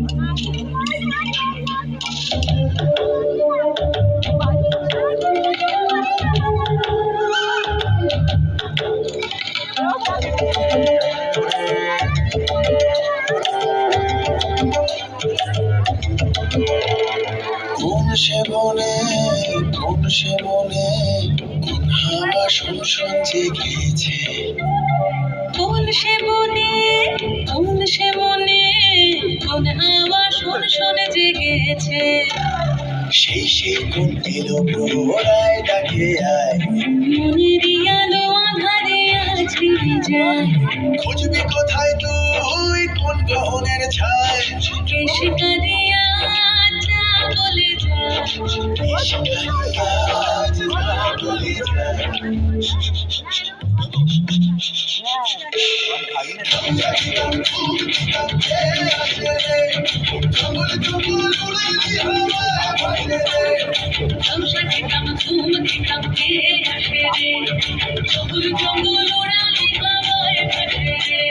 কোন সে বনে কোন হাওয়া শুনশন জেগেছে, কোন সে বনে কোন হাওয়া শুনশন জেগেছে, সেই কোন এলো প্রহরায় ডাকে আয়, মনের আলো আঁধারে আজকে যায়, খুঁজবি কোথায় তুই কোন গ্রহণের ছায়, কে শিকারিয়া যা বলে যায়, আজ বলে যায়। তমসা খেতাম ঘুম খেতাম কে আসে রে, জঙ্গল ওড়ালি হাওয়ায় ভাসে রে।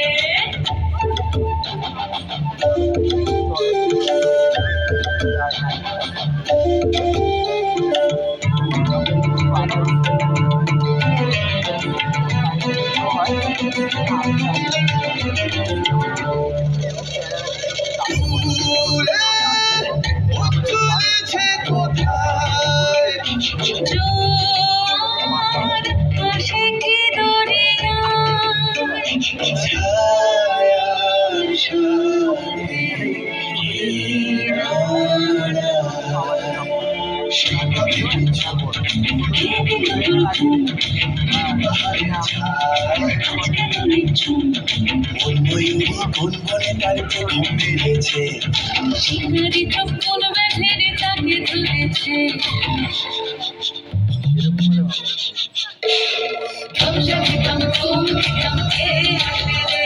চলেছে কোথায়, জোয়ার আসে কি দরিয়ায়, ছায়ার সাথে কে দিল তোর ঘুম, আজকে তো নিঝুম, ময়ূরী গুনগুনে তার ঘুম পেরেছে, শিকারি চোখ কোন ব্যাধের তাকে ধরেছে, তমসা খেতাম ঘুম খেতাম কে আসে রে,